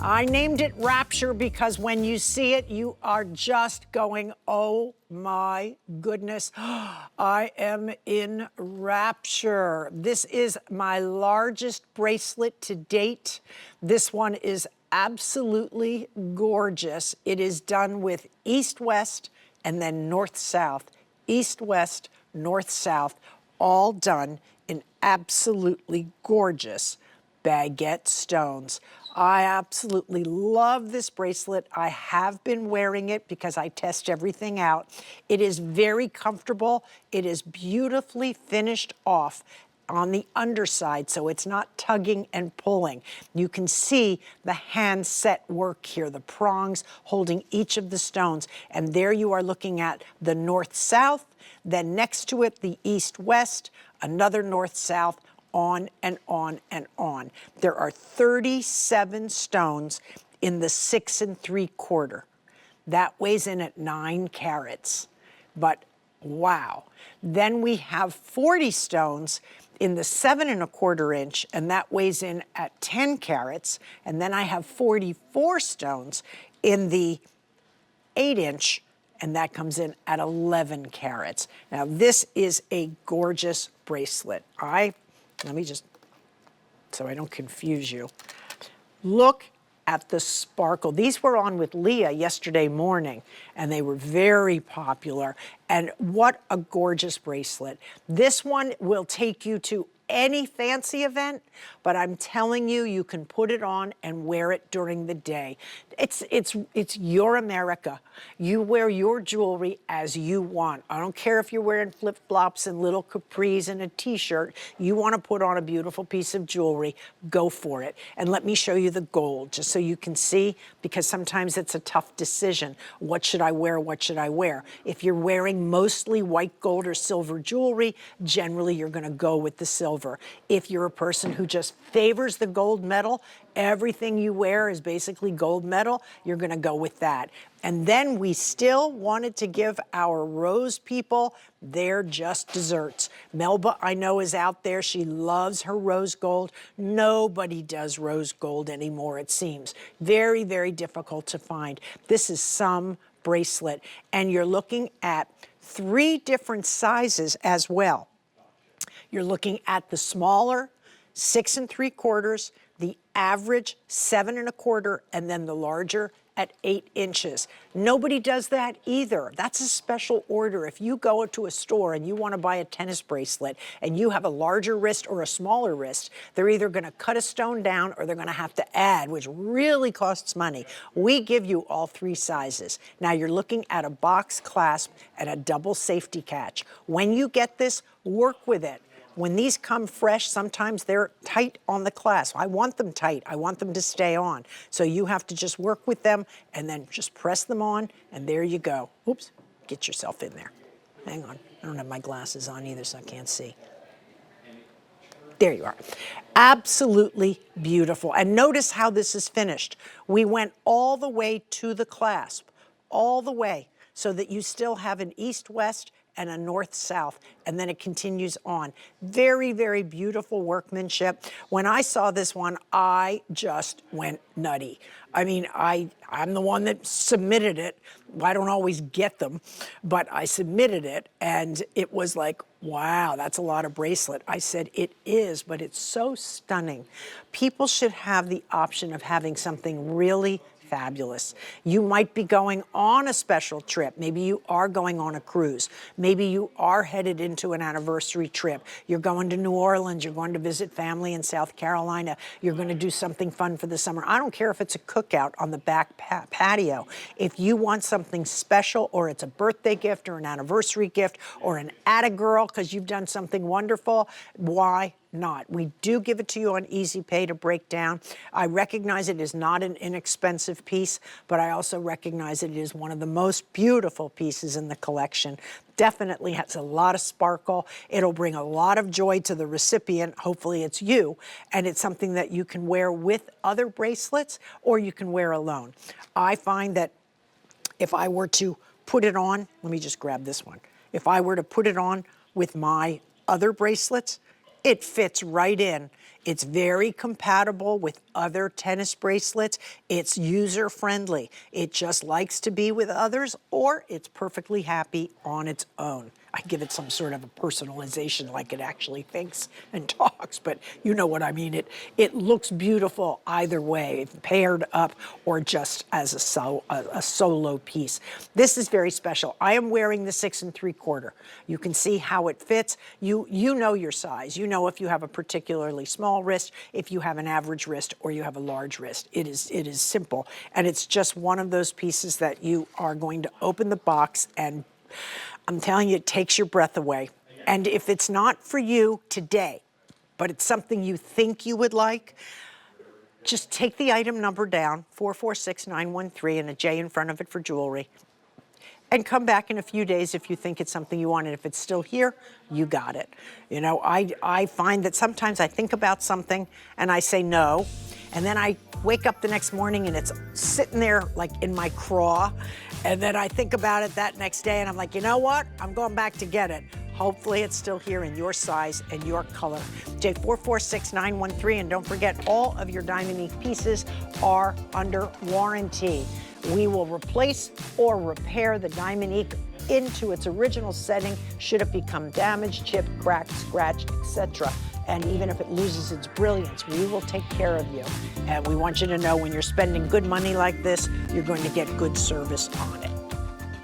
I named it Rapture because when you see it, you are just going, oh my goodness, I am in rapture. This is my largest bracelet to date. This one is absolutely gorgeous. It is done with east-west and then north-south. East-west, north-south, all done in absolutely gorgeous baguette stones. I absolutely love this bracelet. I have been wearing it because I test everything out. It is very comfortable. It is beautifully finished off on the underside, so it's not tugging and pulling. You can see the hand set work here, the prongs holding each of the stones. And there you are looking at the north-south, then next to it, the east-west, another north-south, on and on and on. There are 37 stones in the 6 3/4. That weighs in at 9 carats, but wow. Then we have 40 stones in the 7 1/4 inch, and that weighs in at 10 carats. And then I have 44 stones in the 8 inch, and that comes in at 11 carats. Now this is a gorgeous bracelet. Let me just, so I don't confuse you. Look at the sparkle. These were on with Leah yesterday morning, and they were very popular. And what a gorgeous bracelet. This one will take you to any fancy event, but I'm telling you, you can put it on and wear it during the day. It's your America. You wear your jewelry as you want. I don't care if you're wearing flip-flops and little capris and a t-shirt. You want to put on a beautiful piece of jewelry, go for it. And let me show you the gold, just so you can see, because sometimes it's a tough decision. What should I wear? What should I wear? If you're wearing mostly white gold or silver jewelry, generally you're going to go with the silver. If you're a person who just favors the gold metal, everything you wear is basically gold metal, you're going to go with that. And then we still wanted to give our rose people their just desserts. Melba, I know, is out there. She loves her rose gold. Nobody does rose gold anymore, it seems. Very, very difficult to find. This is some bracelet. And you're looking at 3 different sizes as well. You're looking at the smaller 6 3/4, the average 7 1/4, and then the larger at 8 inches. Nobody does that either. That's a special order. If you go to a store and you want to buy a tennis bracelet and you have a larger wrist or a smaller wrist, they're either going to cut a stone down or they're going to have to add, which really costs money. We give you all 3 sizes. Now you're looking at a box clasp and a double safety catch. When you get this, work with it. When these come fresh, sometimes they're tight on the clasp. I want them tight. I want them to stay on. So you have to just work with them and then just press them on, and there you go. Oops, get yourself in there. Hang on. I don't have my glasses on either, so I can't see. There you are. Absolutely beautiful. And notice how this is finished. We went all the way to the clasp, all the way, so that you still have an east-west and a north-south, and then it continues on. Very, very beautiful workmanship. When I saw this one, I just went nutty. I mean, I'm the one that submitted it. I don't always get them, but I submitted it, and it was like, wow, that's a lot of bracelet. I said, it is, but it's so stunning. People should have the option of having something really fabulous. You might be going on a special trip. Maybe you are going on a cruise. Maybe you are headed into an anniversary trip. You're going to New Orleans. You're going to visit family in South Carolina. You're going to do something fun for the summer. I don't care if it's a cookout on the back patio. If you want something special, or it's a birthday gift or an anniversary gift or an atta-girl because you've done something wonderful, why not? We do give it to you on Easy Pay to break down. I recognize it is not an inexpensive piece, but I also recognize it is one of the most beautiful pieces in the collection. Definitely has a lot of sparkle. It'll bring a lot of joy to the recipient. Hopefully it's you. And it's something that you can wear with other bracelets, or you can wear alone. I find that if I were to put it on, let me just grab this one. If I were to put it on with my other bracelets, it fits right in. It's very compatible with other tennis bracelets. It's user-friendly. It just likes to be with others, or it's perfectly happy on its own. I give it some sort of a personalization, like it actually thinks and talks, but you know what I mean. It looks beautiful either way, paired up or just as a solo piece. This is very special. I am wearing the 6 3/4. You can see how it fits. You know your size. You know if you have a particularly small wrist, if you have an average wrist, or you have a large wrist. It is simple, and it's just one of those pieces that you are going to open the box, and I'm telling you, it takes your breath away. And if it's not for you today, but it's something you think you would like, just take the item number down, 446913, and a J in front of it for jewelry, and come back in a few days if you think it's something you want. And if it's still here, you got it. You know, I find that sometimes I think about something and I say no, and then I wake up the next morning and it's sitting there like in my craw, and then I think about it that next day and I'm like, you know what? I'm going back to get it. Hopefully it's still here in your size and your color. J446913, and don't forget, all of your Diamonique pieces are under warranty. We will replace or repair the Diamonique into its original setting should it become damaged, chipped, cracked, scratched, etc. And even if it loses its brilliance, we will take care of you. And we want you to know, when you're spending good money like this, you're going to get good service on it.